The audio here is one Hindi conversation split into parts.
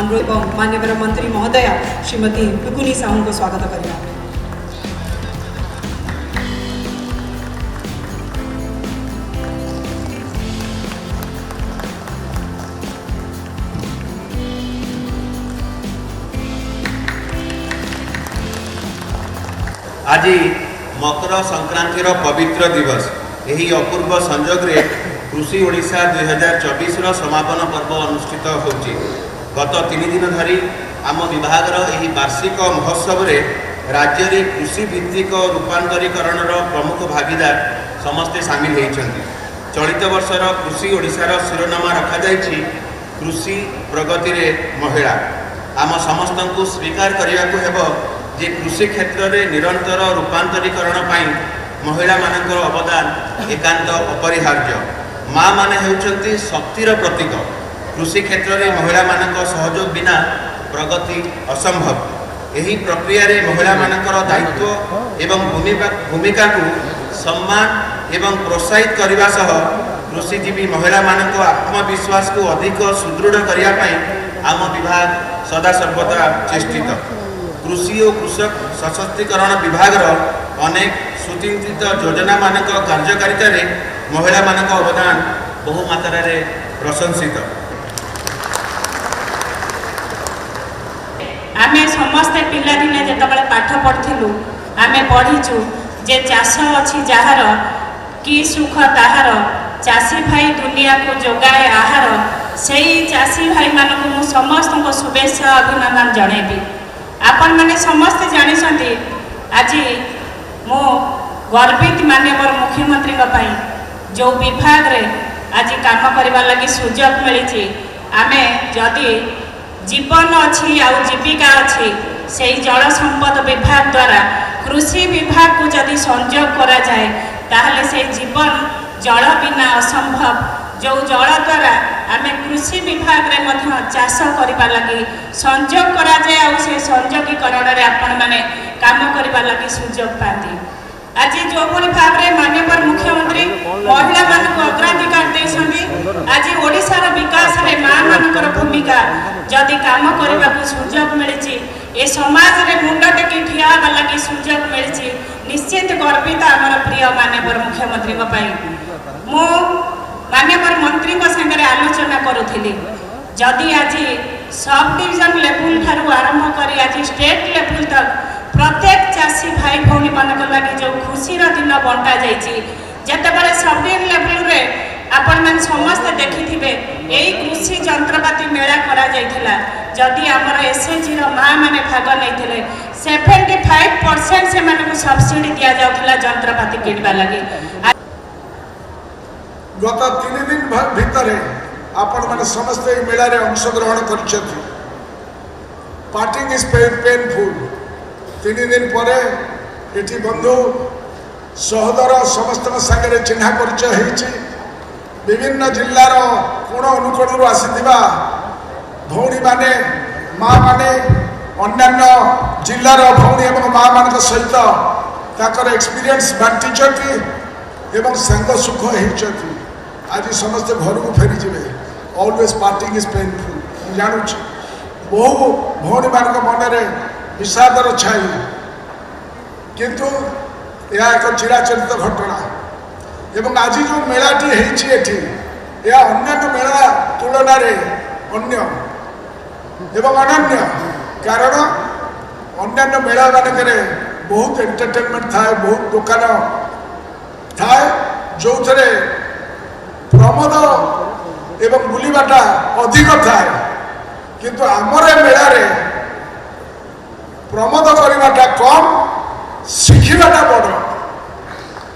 अनुरोध माननीय मंत्री महोदया श्रीमती टुकुनी साहू को स्वागत करना। आज मकर संक्रांतिर पवित्र दिवस यही अपूर्व संजोग रे कृषि ओडिशा 2024 समापन पर्व अनुष्ठित होछि। गत 3 दिन धरी आम विभागर यही वार्षिक महोत्सव रे राज्य रे कृषि भित्तिक रूपांतरीकरण प्रमुख भागीदार समस्ते सामिल होइछन्ति। चलित वर्षर कृषि ओडिशार शिरोनामा रखा जाइछि कृषि प्रगति रे महिला। आम समस्त को स्वीकार करने को हेबो जे कृषि क्षेत्र में निरंतर रूपांतरीकरण पाई महिला मानकर अवदान एकांत अपरिहार्य। माँ माने हेउचंती शक्तिर प्रतीक। कृषि क्षेत्र में महिला मानक सहयोग बिना प्रगति असंभव। यही प्रक्रिया रे महिला मानकर दायित्व एवं भूमिका को सम्मान एवं प्रोत्साहित करने सह कृषिजीवी महिला मानक आत्मविश्वास को अधिक सुदृढ़ करने पाई आम विभाग सदा सर्वदा चेष्टित। कृषि और कृषक सशक्तिकरण विभाग अनेक सुचिंतित योजना मानक कार्यकारिता रे महिला मानक अवदान बहुमात्रा रे प्रशंसित। आमे समस्ते पिला दिने जेतबेले पाठ पढ़थिलु आमे पढ़िचु जे चाष अछि जहार कि सुख ताहार चाषी भाई दुनिया को जोगाए आहार। सेई चाषी भाई मानक मु समस्त को शुभेच्छा अभिनंदन जणेबी। आपण मैंने समस्ते जानी आज मो गर्वित माननीय मुख्यमंत्री जो विभाग रे आज काम करने लगी सुजोग मिली। आमे जदि जीवन अच्छी आउ जीविका अच्छी से जल संपद विभाग द्वारा कृषि विभाग को जदि संजोग करा जाए ताहले से जीवन जल बिना असंभव। जो जल द्वारा आमे कृषि विभाग रे मध्य चाष करबा लगी संजोग करा जाए और से संजोगीकरण रे आपण माने काम करबा लगी सुजोग पाती। आज जो भली भाव रे माननीय मुख्यमंत्री महिला मान को अग्राधिकार देछंती। आज ओडिसा रो विकास रे मां मानकर भूमिका जदि काम करबा को सुजोग मिलिछि ए समाज रे मुंड टेकी ठिया वाला की सुजोग मिलिछि निश्चित गर्वित आमर प्रिय माननीय मुख्यमंत्री को पई। मो माननीय मंत्री संगे आलोचना करुली जदि आज सब डिविजन लेवल ठारू आरंभ कर आज स्टेट लेवल तक प्रत्येक चाषी भाई भौणी मान लगी जो खुशी दिन बंटा जाते सब लेवल रे आपण मैंने समस्त देखि यही कृषि जंत्रपाति मेला करा जाइथिला। जदि आमर एसएचजी माँ मैंने भाग नहीं 75% से मानक सब्सिडी दि जाउथिला जंत्रपाति किणवा लगी। गत 3 दिन भितर आपण मैंने समस्ते मेला रे अंशग्रहण कर पार्टिंग इज पेनफुल। 3 दिन पर एटी बंधु सहोदर समस्त संगे चिन्हा परिचय होइछि। विभिन्न जिल्लार कोण अनुकोण आसीथिबा भौणी माने माँ माने अन्यान्य जिल्लार भौणी एवं माँ मान सहित ताकर एक्सपीरियंस बांटी एवं संग सुख होइछि। आज समस्त घर को फेरी जाए। Always parting is painful. जानूँ बहु भौणी मान मन में विषादर छाई किंतु यह एक चिराचरित घटना एवं आज जो मेलाटी होती अन्य मेला तुलन अन्य एवं अनन्य कारण अन्य मेला मानक बहुत एंटरटेनमेंट थाए बहुत दुकान थाए जो थे प्रमोद एवं बुलवाटा अधिक थाए किंतु आमर मेला रे प्रमोद करवाटा कम शिखिबाटा बड़।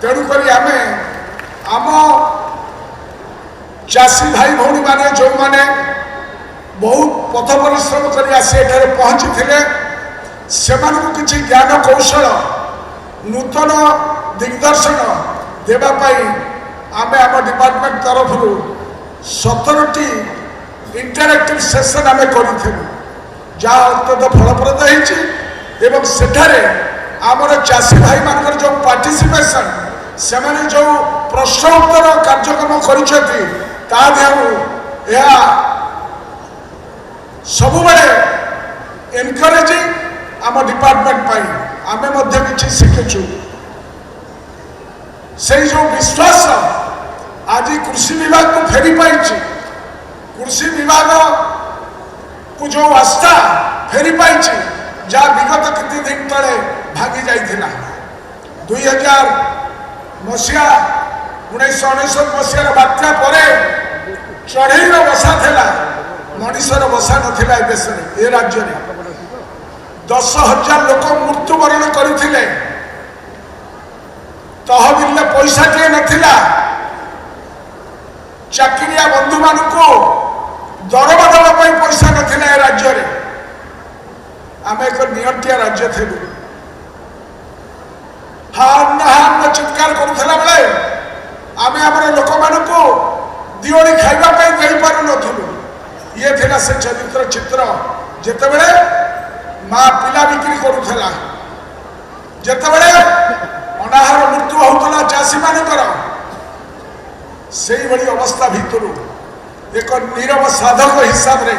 तेणुक आम आम चाषी भाई भौणी माने जो माने बहुत पथ परिश्रम कर आसी पहुँची थे से किसी ज्ञान कौशल नूतन दिग्दर्शन देवाई आम आम डिपार्टमेंट तरफ 17टी इंटरएक्टिव सेशन आम करूँ जहाँ अत्यंत फलप्रद होती सेठारे आमर चाषी भाई मान जो पार्टिसिपेशन से जो प्रश्न उत्तर कार्यक्रम कर सब एनकरेजिंग आम डिपार्टमेंट आमे मध्य किछि शिखिचु से जो विश्वास आज कृषि विभाग को फेरी पाई कृषि विभाग को जो आस्था फेरी पाई जहाँ विगत किति दिन तले भागी जाइथिला 2000 मसीहा 1999 मसीहार बात्या परे चढ़ईर बसा थिला मनीषर बसा नथिला ए देश में ए राज्य में 10,000 लोक मृत्युवरण करथिले तहबिल पैसा टे नथिला चाकरिया बंधु मान को दरबा दवा पैसा नथिला ए राज्य में आम एक नियंत्रिया राज्य थे हान हान चित्कार करुला बेले आम आम लोक मान दिओड़ी खाइबा दे पार नु ये थिला से चरित्र चित्र जेतेबेले माँ पिला बिक्री करुला जेतेबेले अनाहार मृत्यु होता चाषी मानकर से अवस्था भितर एक नीरव साधक हिसाब रे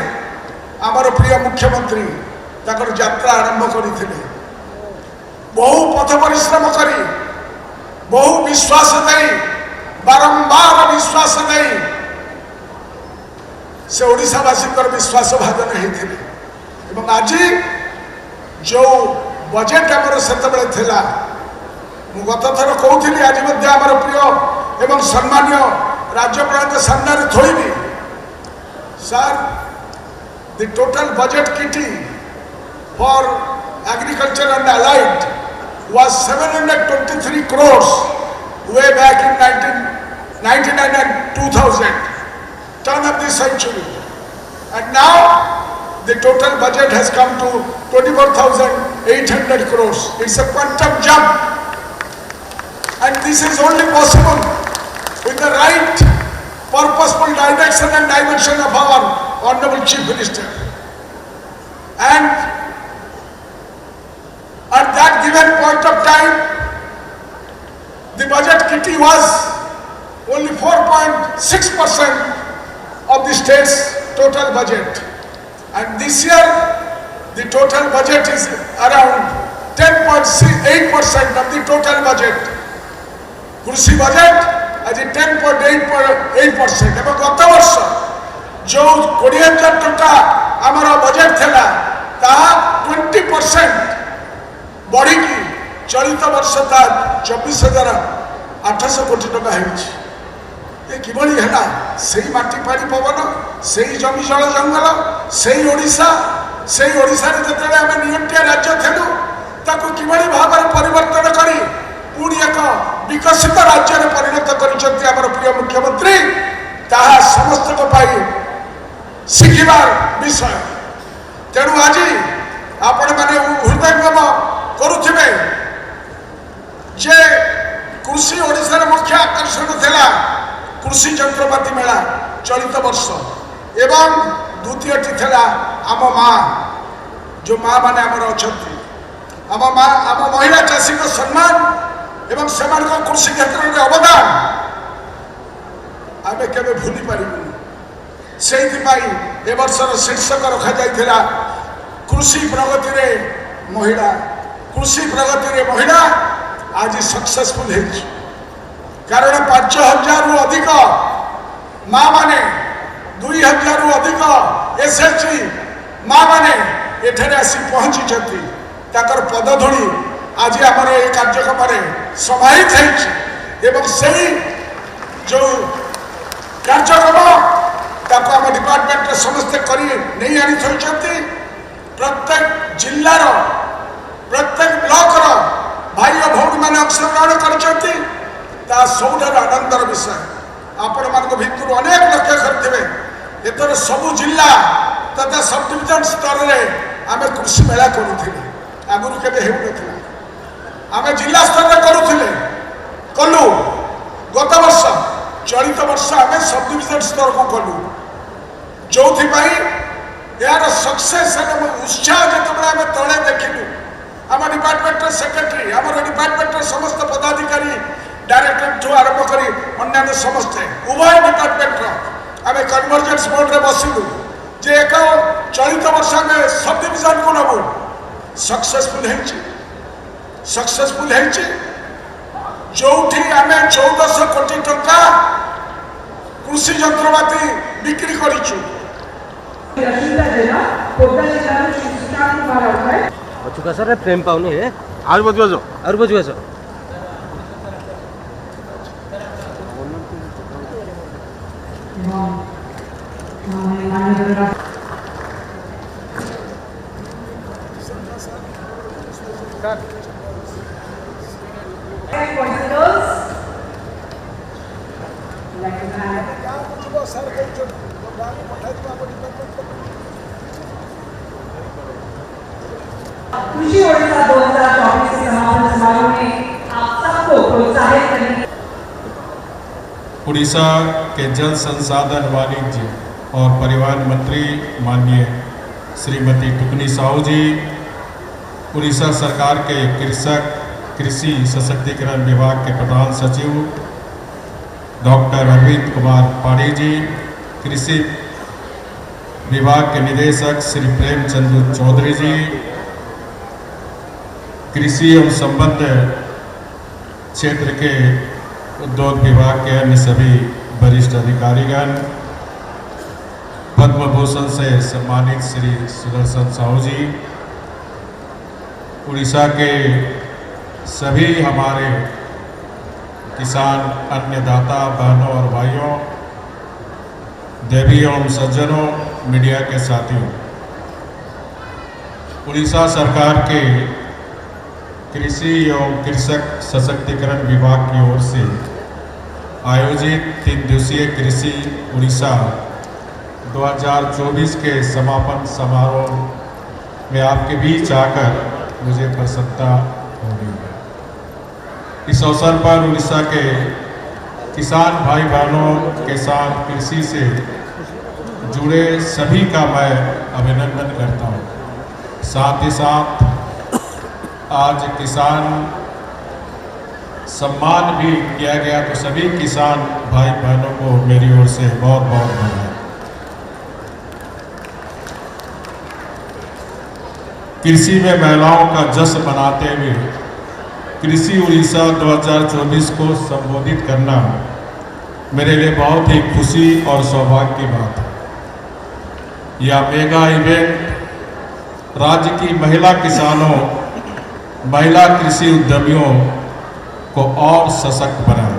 आमर प्रिय मुख्यमंत्री ताकर यात्रा आरंभ करते बहु पथ परिश्रम करी बहु विश्वास दे बारंबार विश्वास दे से ओडिशावासी विश्वास भाजन होते आज जो बजेट आमर से गत थर कहूली आज आमर प्रिय एवं सम्मान्य राज्यपाल सामने थोड़ी sir the total budget kitty for agriculture and allied was 723 crores way back in 1999 and 2000 turn of the century, and now the total budget has come to 24,800 crores. It's a quantum jump, and this is only possible with the right purposeful direction and dimension of our honorable Chief Minister. And at that given point of time, the budget kitty was only 4.6% of the state's total budget, and this year the total budget is around 10.8% of the total budget. कृषि बजेट आज 10.8% एवं गत वर्ष जो 20,000 टका आमर बजेट थिला ताहा 20% बढ़ी चलित वर्ष 24,800 कोटी टका है से माटी पानी पवन से जमी जल जंगल से ओडिशा से ओडिशा रे जतले आमे नियंत्रित राज्य थेलु ताको किबळी भाବରେ परिवर्तन करी पूरी एक विकसित राज्य रे परिणत करिसथि हमर प्रिय मुख्यमंत्री ताहा समस्त को पाई शिखिबार विषय। तेणु आज आपण माने हृदयंगम करुथिबे जे कृषि ओडिशा मुख्य आकर्षण थिला कृषि यंत्रपाती मेला चलित वर्ष एवं द्वितीय थिला आम माँ जो माँ माने आमर अछंती आम माँ आम महिला चाषी को सम्मान एवं सेमान कृषि क्षेत्र में अवदान आमे केबे भूली पारिबु। सेइथिपाई ए वर्षर शीर्षक रखा जाइथिला कृषि प्रगति रे महिला। कृषि प्रगति रे महिला आज सक्सेसफुल है कारण 5,000 रु अधिक माँ माने 2,000 रु अधिक एसएचजी माँ माने एठारे आसी पहुंची छथि ताकर पदधूली आज आमर ए कार्यक्रम रे समाहित है एवं सही जो कार्यक्रम ताको आम डिपार्टमेंट समस्त करी नहीं आनी थोइछथि प्रत्येक जिल्लार प्रत्येक ब्लॉक रो भाई और भौणी मैंने अंशग्रहण करछथि ता सबुठार आनंदर विषय। आपण मान भितर अनेक लक्ष्य करथिबे एतर सबु जिला तथा सब डिविजन स्तर रे आमे कृषि मेला करूथिले आगुरु केबे हेउ नथिला आमे जिला स्तर रे करूथिले कलु गत वर्ष चलित वर्ष आमे सब डिविजन स्तर को कलु जोथि पई यार सक्सेस एवं उत्साह जतबे आमे तळे देखिलु आम डिपार्टमेंट सेक्रेटरी आम डिपार्टमेंट समस्त पदाधिकारी डायरेक्टर ठू आरंभ कर अन्य समस्ते उभय डिपार्टमेंट आम कन्वर्जेंस बोर्ड रे बसिलु जे एक चलित वर्ष में सब डिविजन को नबू सक्सेसफुल है जो आम 1400 कोटी टंका कृषि जंत्रपाति बिक्री करिछु। अचुका सर प्रेम पाउने है आज बजो और बजुआ सर कृषि ओडिशा 2024 के समापन समारोह में आप सबको प्रोत्साहित करने उड़ीसा के जल संसाधन वाणिज्य और परिवहन मंत्री माननीय श्रीमती टुकनी साहू जी, उड़ीसा सरकार के कृषि सशक्तिकरण विभाग के प्रधान सचिव डॉक्टर अरविंद कुमार पाड़ी जी, कृषि विभाग के निदेशक श्री प्रेमचंद चौधरी जी, कृषि एवं संबद्ध क्षेत्र के उद्योग विभाग के अन्य सभी वरिष्ठ अधिकारीगण, पद्म भूषण से सम्मानित श्री सुदर्शन साहू जी, उड़ीसा के सभी हमारे किसान, अन्नदाता बहनों और भाइयों, देवी एवं सज्जनों, मीडिया के साथियों, उड़ीसा सरकार के कृषि एवं कृषक सशक्तिकरण विभाग की ओर से आयोजित 3 दिवसीय कृषि उड़ीसा 2024 के समापन समारोह में आपके बीच आकर मुझे प्रसन्नता हो रही है। इस अवसर पर उड़ीसा के किसान भाई बहनों के साथ कृषि से जुड़े सभी का मैं अभिनंदन करता हूँ। साथ ही साथ आज किसान सम्मान भी किया गया, तो सभी किसान भाई बहनों को मेरी ओर से बहुत बहुत बधाई। कृषि में महिलाओं का जश्न मनाते हुए कृषि उड़ीसा 2024 को संबोधित करना मेरे लिए बहुत ही खुशी और सौभाग्य की बात है। यह मेगा इवेंट राज्य की महिला किसानों, महिला कृषि उद्यमियों को और सशक्त बनाए।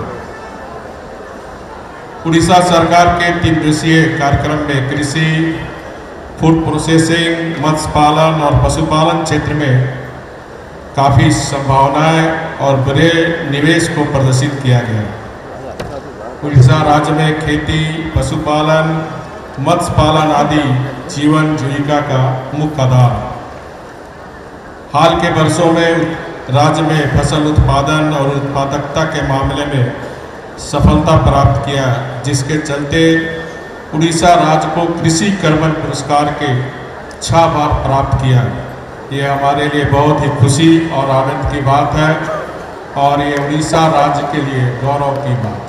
उड़ीसा सरकार के 3 दिवसीय कार्यक्रम में कृषि, फूड प्रोसेसिंग, मत्स्य पालन और पशुपालन क्षेत्र में काफ़ी संभावनाएं और बड़े निवेश को प्रदर्शित किया गया। उड़ीसा राज्य में खेती, पशुपालन, मत्स्य पालन आदि जीवन जीविका का मुख्य आधार है। हाल के वर्षों में राज्य में फसल उत्पादन और उत्पादकता के मामले में सफलता प्राप्त किया, जिसके चलते उड़ीसा राज्य को कृषि कर्मण पुरस्कार के 6 बार प्राप्त किया। ये हमारे लिए बहुत ही खुशी और आनंद की बात है और ये उड़ीसा राज्य के लिए गौरव की बात है।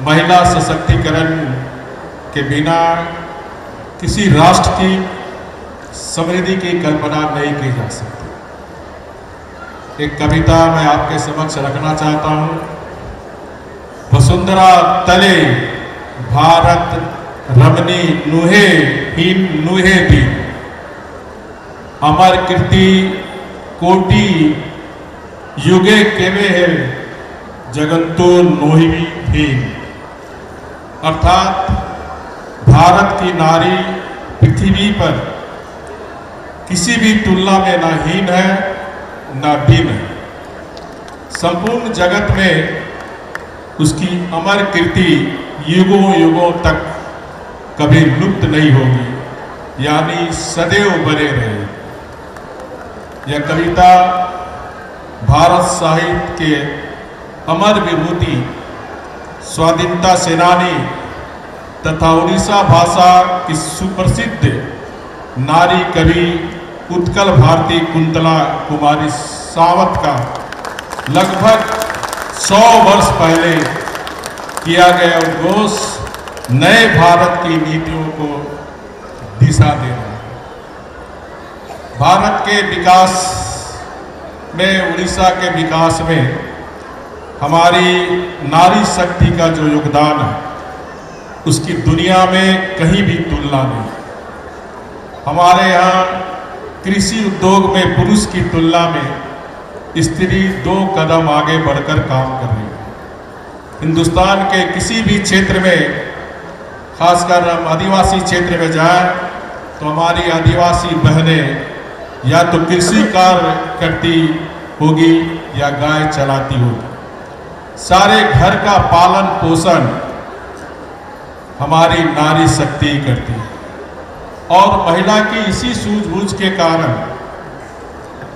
महिला सशक्तिकरण के बिना किसी राष्ट्र की समृद्धि की कल्पना नहीं की जा सकती। एक कविता मैं आपके समक्ष रखना चाहता हूँ। वसुंधरा तले भारत रमनी नुहे हीन नुहे भी, अमर कीर्ति कोटि युगे केवे है जगंतो नोही हीन। अर्थात भारत की नारी पृथ्वी पर किसी भी तुलना में न हीन है न भिन्न है। संपूर्ण जगत में उसकी अमर कीर्ति युगों युगों तक कभी लुप्त नहीं होगी, यानी सदैव बने रहे। यह कविता भारत साहित्य के अमर विभूति, स्वाधीनता सेनानी तथा उड़ीसा भाषा की सुप्रसिद्ध नारी कवि उत्कल भारती कुंतला कुमारी सावंत का लगभग 100 वर्ष पहले किया गया उद्घोष नए भारत की नीतियों को दिशा दे रहा है। भारत के विकास में, उड़ीसा के विकास में हमारी नारी शक्ति का जो योगदान है उसकी दुनिया में कहीं भी तुलना नहीं। हमारे यहाँ कृषि उद्योग में पुरुष की तुलना में स्त्री 2 कदम आगे बढ़कर काम कर रही है। हिंदुस्तान के किसी भी क्षेत्र में, खासकर हम आदिवासी क्षेत्र में जाएं तो हमारी आदिवासी बहनें या तो कृषि कार्य करती होगी या गाय चलाती होगी। सारे घर का पालन पोषण हमारी नारी शक्ति करती है और महिला की इसी सूझबूझ के कारण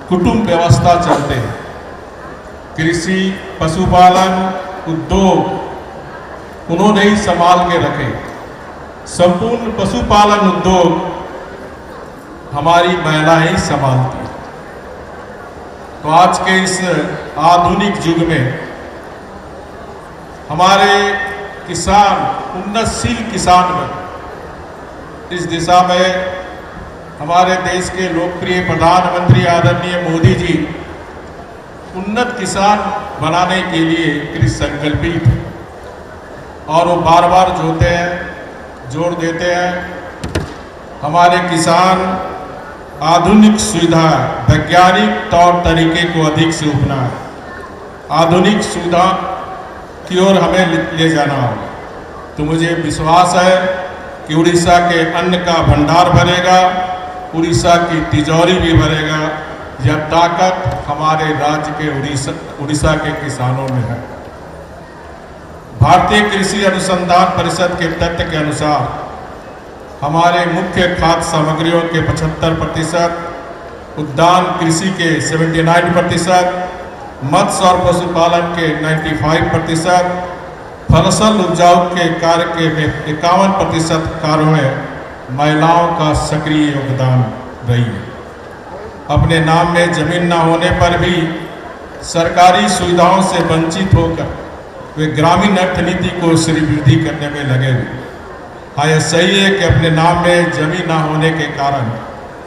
कुटुंब व्यवस्था चलते हैं। कृषि, पशुपालन, उद्योग उन्होंने ही संभाल के रखे। संपूर्ण पशुपालन उद्योग हमारी महिलाएं ही संभालती हैं। तो आज के इस आधुनिक युग में हमारे किसान उन्नतशील किसान बने। इस दिशा में हमारे देश के लोकप्रिय प्रधानमंत्री आदरणीय मोदी जी उन्नत किसान बनाने के लिए कृत संकल्पित हैं और वो बार बार जोर देते हैं हमारे किसान आधुनिक सुविधा, वैज्ञानिक तौर तरीके को अधिक से अपनाएं। आधुनिक सुविधा की ओर हमें ले जाना होगा। तो मुझे विश्वास है कि उड़ीसा के अन्न का भंडार भरेगा, उड़ीसा की तिजोरी भी भरेगा। यह ताकत हमारे राज्य के उड़ीसा के किसानों में है। भारतीय कृषि अनुसंधान परिषद के तथ्य के अनुसार हमारे मुख्य खाद्य सामग्रियों के 75%, उद्यान कृषि के 79%, मत्स्य और पशुपालन के 95%, फसल उपजाऊ के कार्य के 51% कार्यों में महिलाओं का सक्रिय योगदान रही है। अपने नाम में जमीन न होने पर भी सरकारी सुविधाओं से वंचित होकर वे ग्रामीण अर्थनीति को श्रीवृद्धि करने में लगे हुए। हाँ, यह सही है कि अपने नाम में जमीन न होने के कारण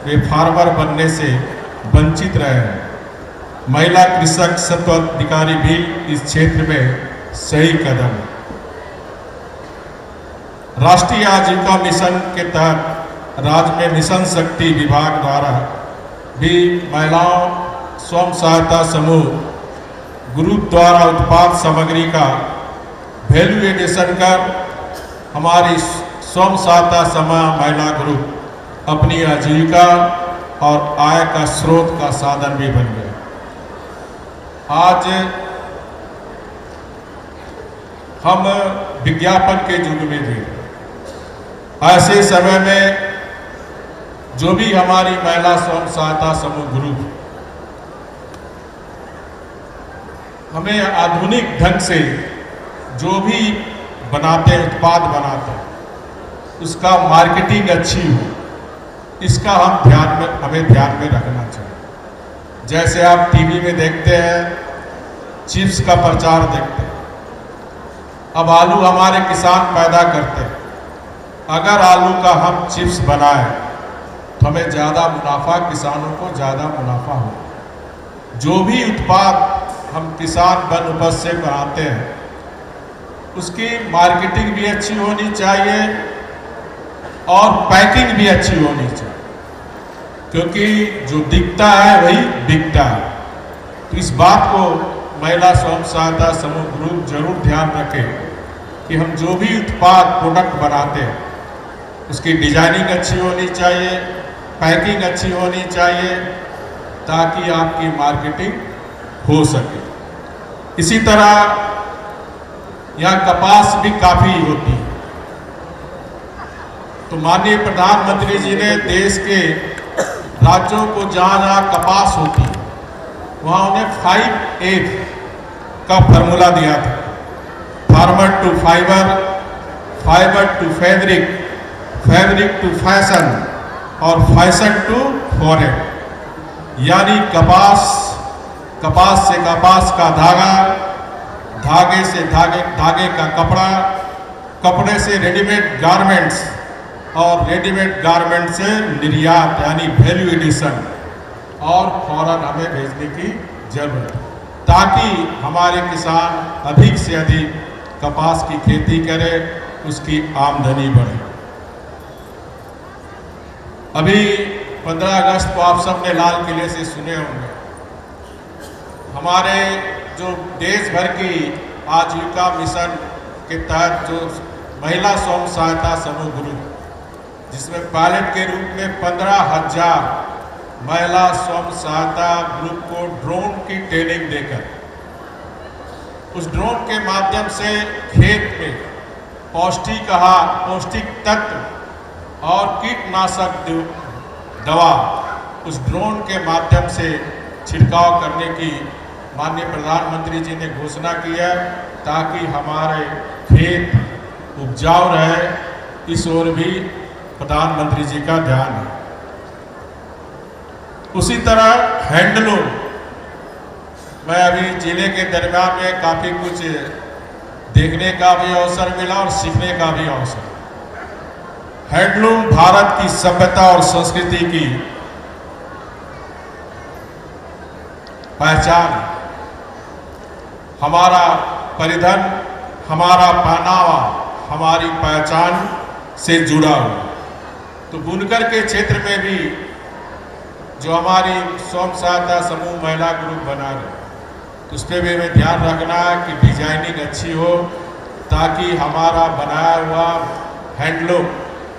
वे फार्मर बनने से वंचित रहे हैं। महिला कृषक स्वत्वाधिकारी भी इस क्षेत्र में सही कदम है। राष्ट्रीय आजीविका मिशन के तहत राज्य में मिशन शक्ति विभाग द्वारा भी महिलाओं स्वयं सहायता समूह ग्रुप द्वारा उत्पाद सामग्री का वैल्यू एडिशन कर हमारी स्वयं सहायता समूह महिला ग्रुप अपनी आजीविका और आय का स्रोत का साधन भी बन गए। आज हम विज्ञापन के युग में थे। ऐसे समय में जो भी हमारी महिला स्वयं सहायता समूह ग्रुप हमें आधुनिक ढंग से जो भी बनाते हैं, उत्पाद बनाते हैं, उसका मार्केटिंग अच्छी हो, इसका हमें ध्यान में रखना चाहिए। जैसे आप टीवी में देखते हैं चिप्स का प्रचार देखते हैं। अब आलू हमारे किसान पैदा करते हैं। अगर आलू का हम चिप्स बनाएं तो हमें ज़्यादा मुनाफा, किसानों को ज़्यादा मुनाफा हो। जो भी उत्पाद हम किसान वन उपज से बनाते हैं उसकी मार्केटिंग भी अच्छी होनी चाहिए और पैकिंग भी अच्छी होनी चाहिए, क्योंकि जो दिखता है वही बिकता है। तो इस बात को महिला स्वयं सहायता समूह ग्रुप जरूर ध्यान रखें कि हम जो भी उत्पाद प्रोडक्ट बनाते हैं उसकी डिजाइनिंग अच्छी होनी चाहिए, पैकिंग अच्छी होनी चाहिए, ताकि आपकी मार्केटिंग हो सके। इसी तरह यहाँ कपास भी काफ़ी होती है। तो माननीय प्रधानमंत्री जी ने देश के राज्यों को जहाँ जहाँ कपास होती है वहाँ उन्हें 5F का फॉर्मूला दिया था। Farmer to fibre, fibre to fabric, fabric to fashion और फैशन टू फॉरेन। यानी कपास से कपास का धागा, धागे से धागे का कपड़ा कपड़े से रेडीमेड गारमेंट्स और रेडीमेड गारमेंट से निर्यात यानी वैल्यू एडिशन और फौरन हमें भेजने की जरूरत है, ताकि हमारे किसान अधिक से अधिक कपास की खेती करे, उसकी आमदनी बढ़े। अभी 15 अगस्त को आप सबने लाल किले से सुने होंगे, हमारे जो देश भर की आजीविका मिशन के तहत जो महिला स्वयं सहायता समूह ग्रुप, जिसमें पायलट के रूप में 15,000 महिला स्वयं सहायता ग्रुप को ड्रोन की ट्रेनिंग देकर उस ड्रोन के माध्यम से खेत में पौष्टिक आहार, पौष्टिक तत्व और कीटनाशक दवा उस ड्रोन के माध्यम से छिड़काव करने की माननीय प्रधानमंत्री जी ने घोषणा की है, ताकि हमारे खेत उपजाऊ रहे। इस ओर भी प्रधानमंत्री जी का ध्यान है। उसी तरह हैंडलूम, मैं अभी जिले के दरमियान में काफ़ी कुछ देखने का भी अवसर मिला और सीखने का भी अवसर। हैंडलूम भारत की सभ्यता और संस्कृति की पहचान है। हमारा परिधान, हमारा पहनावा हमारी पहचान से जुड़ा हुआ। तो बुनकर के क्षेत्र में भी जो हमारी स्वयं सहायता समूह महिला ग्रुप बना रहे, तो उस पर भी हमें ध्यान रखना है कि डिजाइनिंग अच्छी हो, ताकि हमारा बनाया हुआ हैंडलूम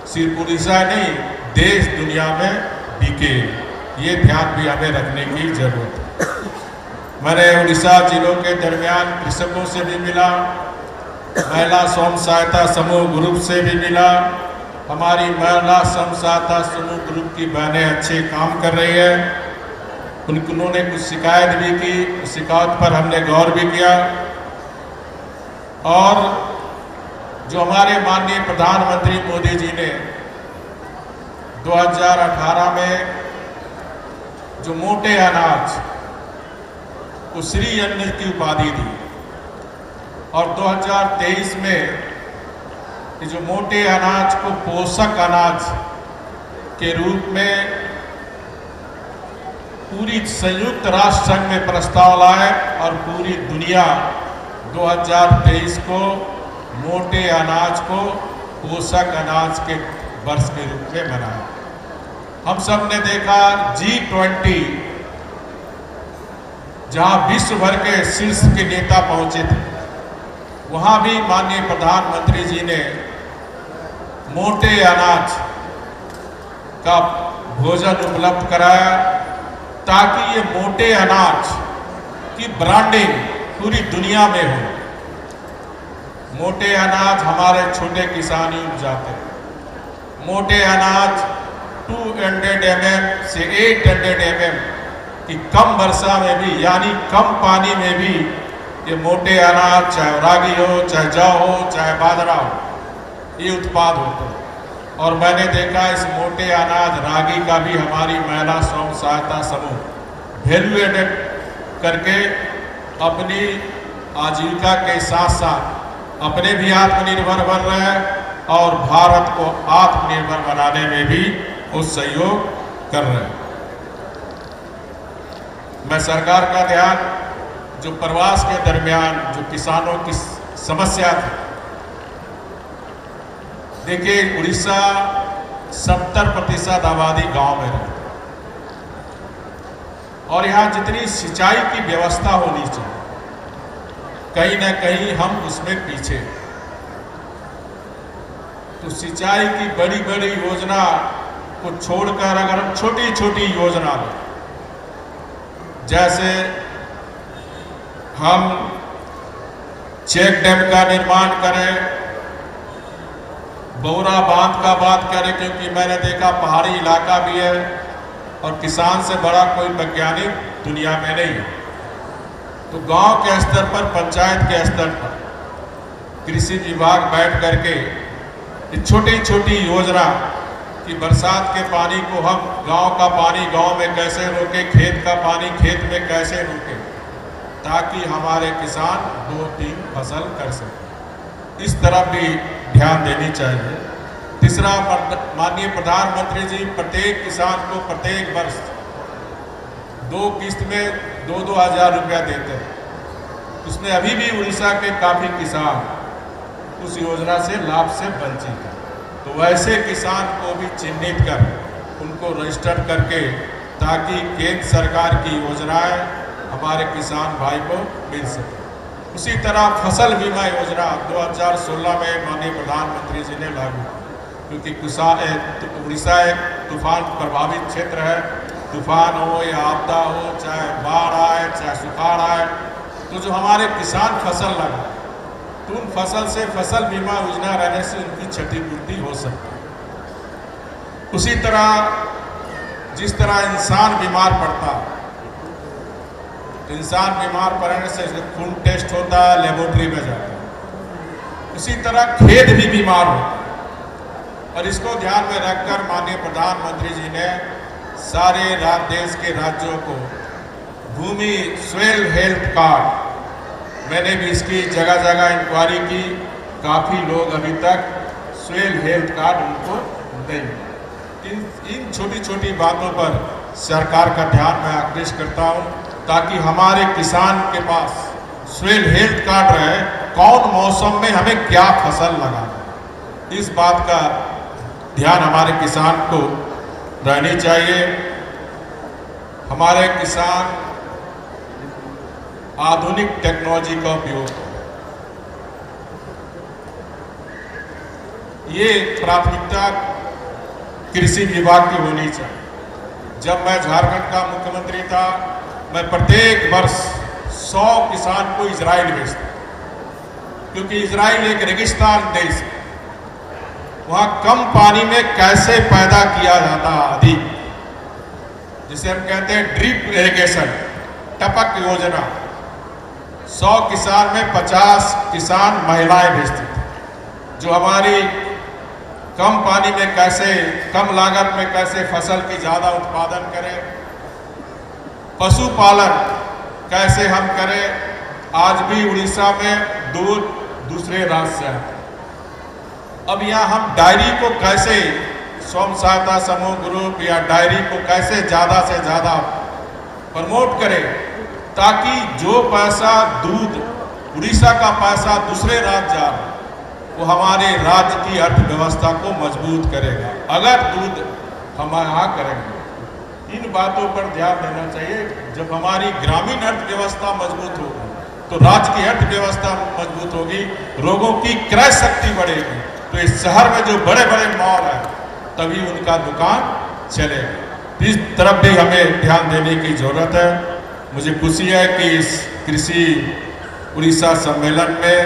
सिर्फ उड़ीसा नहीं देश दुनिया में बिके। ये ध्यान भी हमें रखने की जरूरत है। मैंने उड़ीसा जिलों के दरमियान कृषकों से भी मिला, महिला स्वयं सहायता समूह ग्रुप से भी मिला। हमारी महिला स्वयं सहायता समूह ग्रुप की बहनें अच्छे काम कर रही है। उन्होंने कुछ शिकायत भी की, उस शिकायत पर हमने गौर भी किया। और जो हमारे माननीय प्रधानमंत्री मोदी जी ने 2018 में जो मोटे अनाज को श्री अन्न की उपाधि दी, और 2023 में जो मोटे अनाज को पोषक अनाज के रूप में पूरी संयुक्त राष्ट्र संघ में प्रस्ताव लाए और पूरी दुनिया 2023 को मोटे अनाज को पोषक अनाज के वर्ष के रूप में मनाया। हम सब ने देखा G20, जहां विश्व भर के शीर्ष के नेता पहुंचे थे, वहां भी माननीय प्रधानमंत्री जी ने मोटे अनाज का भोजन उपलब्ध कराया, ताकि ये मोटे अनाज की ब्रांडिंग पूरी दुनिया में हो। मोटे अनाज हमारे छोटे किसान ही उपजाते हैं। मोटे अनाज 200 mm से 800 mm की कम वर्षा में भी, यानी कम पानी में भी, ये मोटे अनाज, चाहे रागी हो, चाहे जौ हो, चाहे बाजरा हो, ये उत्पाद होते हैं। और मैंने देखा इस मोटे अनाज रागी का भी हमारी महिला स्वयं सहायता समूह वैल्यू एडेड करके अपनी आजीविका के साथ साथ अपने भी आत्मनिर्भर बन रहे हैं और भारत को आत्मनिर्भर बनाने में भी वो सहयोग कर रहे हैं। मैं सरकार का ध्यान जो प्रवास के दरमियान जो किसानों की समस्या थी, देखिए उड़ीसा 70% आबादी गांव में रहती है और यहाँ जितनी सिंचाई की व्यवस्था होनी चाहिए, कहीं ना कहीं हम उसमें पीछे। तो सिंचाई की बड़ी बड़ी योजना को छोड़कर अगर हम छोटी छोटी योजना लें, जैसे हम चेक डैम का निर्माण करें, बौरा बांध का बात करें, क्योंकि मैंने देखा पहाड़ी इलाका भी है और किसान से बड़ा कोई वैज्ञानिक दुनिया में नहीं है। तो गांव के स्तर पर, पंचायत के स्तर पर कृषि विभाग बैठ करके छोटी छोटी योजना कि बरसात के पानी को हम, गांव का पानी गांव में कैसे रोकें, खेत का पानी खेत में कैसे रोकें, ताकि हमारे किसान 2-3 फसल कर सकें। इस तरफ भी ध्यान देनी चाहिए। तीसरा, माननीय प्रधानमंत्री जी प्रत्येक किसान को प्रत्येक वर्ष 2 किस्त में 2-2 हज़ार रुपया देते हैं। उसमें अभी भी उड़ीसा के काफ़ी किसान उस योजना से लाभ से वंचित हैं। तो वैसे किसान को भी चिन्हित कर उनको रजिस्टर करके, ताकि केंद्र सरकार की योजनाएं हमारे किसान भाई को मिल सके। उसी तरह फसल बीमा योजना 2016 में माननीय प्रधानमंत्री जी ने लागू की, क्योंकि उड़ीसा एक तूफान प्रभावित क्षेत्र है। तूफान हो या आपदा हो, चाहे बाढ़ आए चाहे सुखाड़ आए, तो जो हमारे किसान फसल लगाए तो उन फसल से फसल बीमा योजना रहने से उनकी क्षतिपूर्ति हो सकती है। उसी तरह जिस तरह इंसान बीमार पड़ता है, इंसान बीमार पड़ने से खून टेस्ट होता है, लेबोरेटरी में जाता है, उसी तरह खेत भी बीमार होता है। और इसको ध्यान में रखकर माननीय प्रधानमंत्री जी ने सारे देश के राज्यों को भूमि सॉइल हेल्थ कार्ड, मैंने भी इसकी जगह जगह इंक्वायरी की, काफ़ी लोग अभी तक सॉइल हेल्थ कार्ड उनको नहीं मिला। इन छोटी छोटी बातों पर सरकार का ध्यान मैं आकृष्ट करता हूँ, ताकि हमारे किसान के पास सॉइल हेल्थ कार्ड रहे, कौन मौसम में हमें क्या फसल लगाना, इस बात का ध्यान हमारे किसान को रहनी चाहिए। हमारे किसान आधुनिक टेक्नोलॉजी का उपयोग, ये प्राथमिकता कृषि विभाग की होनी चाहिए। जब मैं झारखंड का मुख्यमंत्री था, मैं प्रत्येक वर्ष 100 किसान को इजराइल भेजता, क्योंकि इजराइल एक रेगिस्तान देश है। वहाँ कम पानी में कैसे पैदा किया जाता अधिक, जिसे हम कहते हैं ड्रिप इरिगेशन, टपक योजना। 100 किसान में 50 किसान महिलाएं भेजती थी, जो हमारी कम पानी में कैसे, कम लागत में कैसे फसल की ज़्यादा उत्पादन करें, पशुपालन कैसे हम करें। आज भी उड़ीसा में दूध दूसरे राज्य से आता है। अब यहाँ हम डायरी को कैसे, स्वयं सहायता समूह ग्रुप या डायरी को कैसे ज़्यादा से ज़्यादा प्रमोट करें, ताकि जो पैसा दूध उड़ीसा का पैसा दूसरे राज्य जा, वो हमारे राज्य की अर्थव्यवस्था को मजबूत करेगा। अगर दूध हम यहाँ करेंगे, इन बातों पर ध्यान देना चाहिए। जब हमारी ग्रामीण अर्थव्यवस्था मजबूत होगी, तो राज्य की अर्थव्यवस्था मजबूत होगी, लोगों की क्रय शक्ति बढ़ेगी, तो इस शहर में जो बड़े बड़े मॉल हैं, तभी उनका दुकान चलेगा। इस तरफ भी हमें ध्यान देने की जरूरत है। मुझे खुशी है कि इस कृषि उड़ीसा सम्मेलन में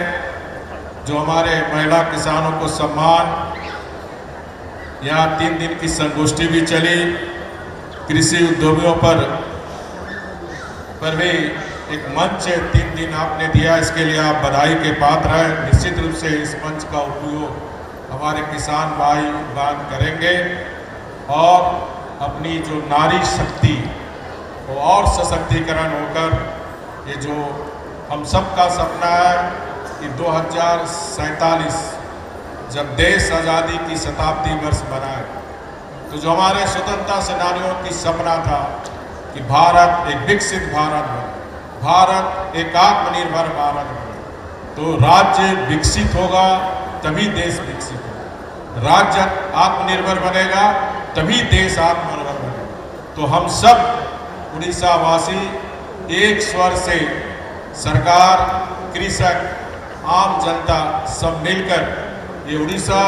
जो हमारे महिला किसानों को सम्मान, यहाँ 3 दिन की संगोष्ठी भी चली, कृषि उद्योगों पर भी एक मंच 3 दिन आपने दिया, इसके लिए आप बधाई के पात्र हैं। निश्चित रूप से इस मंच का उपयोग हमारे किसान भाई बहन करेंगे और अपनी जो नारी शक्ति वो और सशक्तिकरण होकर, ये जो हम सबका सपना है कि 2047 जब देश आज़ादी की शताब्दी वर्ष मनाए, तो जो हमारे स्वतंत्रता सेनानियों की सपना था कि भारत एक विकसित भारत बने, भारत एक आत्मनिर्भर भारत बने, तो राज्य विकसित होगा तभी देश विकसित होगा, राज्य आत्मनिर्भर बनेगा तभी देश आत्मनिर्भर बनेगा। तो हम सब उड़ीसा वासी एक स्वर से, सरकार, कृषक, आम जनता सब मिलकर, ये उड़ीसा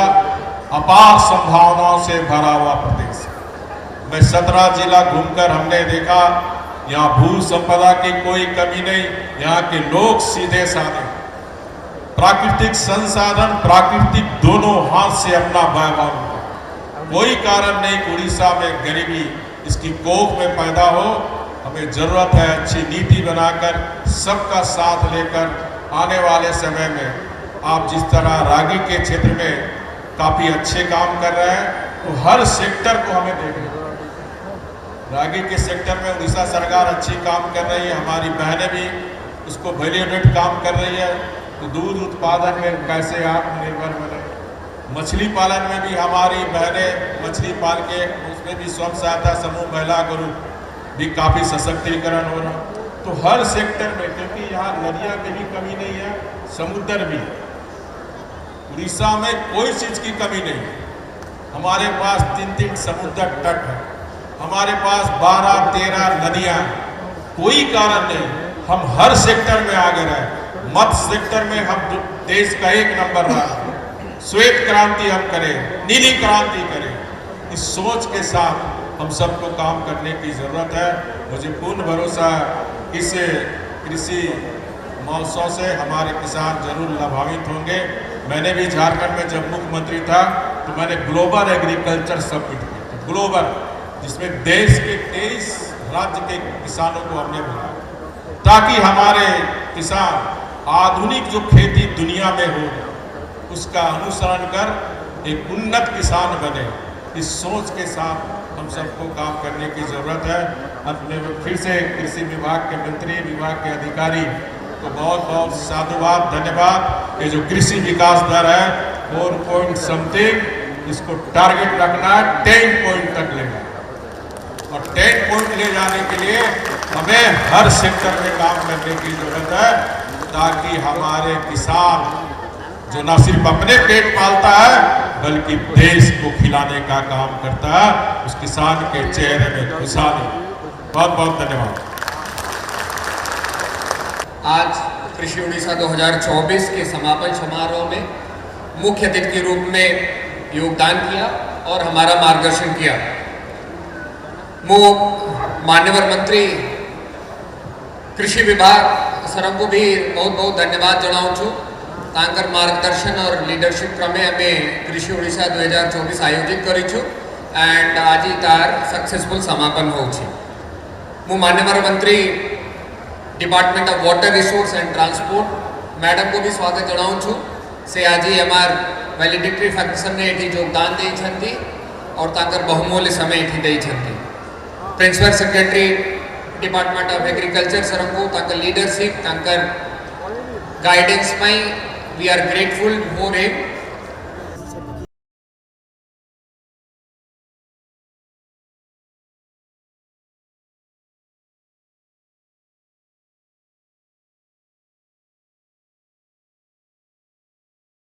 अपार संभावनाओं से भरा हुआ प्रदेश है। मैं 17 जिला घूमकर हमने देखा, यहाँ भू संपदा की कोई कमी नहीं, यहाँ के लोग सीधे साधे, प्राकृतिक संसाधन प्राकृतिक दोनों हाथ से अपना वैभव, कोई कारण नहीं कि उड़ीसा में गरीबी इसकी कोख में पैदा हो। हमें जरूरत है अच्छी नीति बनाकर, सबका साथ लेकर आने वाले समय में आप जिस तरह रागी के क्षेत्र में काफ़ी अच्छे काम कर रहे हैं, तो हर सेक्टर को हमें देखना है। रागी के सेक्टर में उड़ीसा सरकार अच्छी काम कर रही है, हमारी बहनें भी उसको वैल्यूएट काम कर रही है। तो दूध उत्पादन में कैसे आत्मनिर्भर बने, मछली पालन में भी हमारी बहनें मछली पाल के उसमें भी स्वयं सहायता समूह महिला ग्रुप भी काफ़ी सशक्तिकरण हो रहा। तो हर सेक्टर में, क्योंकि यहाँ नदियाँ की भी कमी नहीं है, समुद्र भी, उड़ीसा में कोई चीज़ की कमी नहीं है। हमारे पास 3-3 समुद्र तट है, हमारे पास 12-13 नदियाँ, कोई कारण नहीं हम हर सेक्टर में आगे रहे। मत्स्य सेक्टर में हम देश का 1 नंबर रहा, श्वेत क्रांति हम करें, नीली क्रांति करें। इस सोच के साथ हम सबको काम करने की ज़रूरत है। मुझे पूर्ण भरोसा है इस कृषि महोत्सव से हमारे किसान जरूर लाभान्वित होंगे। मैंने भी झारखंड में जब मुख्यमंत्री था तो मैंने ग्लोबल एग्रीकल्चर समिट किया, ग्लोबल, जिसमें देश के 23 राज्य के किसानों को हमने बुलाया ताकि हमारे किसान आधुनिक जो खेती दुनिया में हो उसका अनुसरण कर एक उन्नत किसान बने। इस सोच के साथ हम सबको काम करने की ज़रूरत है। अपने फिर से कृषि विभाग के मंत्री, विभाग के अधिकारी को बहुत बहुत साधुवाद, धन्यवाद। ये जो कृषि विकास दर है 4 पॉइंट समथिंग, इसको टारगेट रखना है 10 पॉइंट तक लेना, और 10 पॉइंट ले जाने के लिए हमें हर सेक्टर में काम करने की जरूरत है ताकि हमारे किसान जो न सिर्फ अपने पेट पालता है बल्कि देश को खिलाने का काम करता है, उस किसान के चेहरे में खुशहाली। बहुत बहुत धन्यवाद। आज कृषि उड़ीसा 2024 के समापन समारोह में मुख्य अतिथि के रूप में योगदान किया और हमारा मार्गदर्शन किया। मान्यवर मंत्री कृषि विभाग सर को भी बहुत बहुत धन्यवाद जनाऊँ छूँ। तांकर मार्गदर्शन और लीडरशिप क्रमे अमे कृषि उड़ीसा 2024 आयोजित करी छू एंड आज तार सक्सेसफुल समापन हो। मु मान्यवर मंत्री department of water resource and transport madam को भी स्वागत जनाऊँ छू। से आज एमार वैलिडिक्टरी फंक्शन ने ये योगदान दे और तांकर बहुमूल्य समय ये दे। Principal secretary department of agriculture sir को तांकर लीडरशिप तांकर guidance we are grateful for him.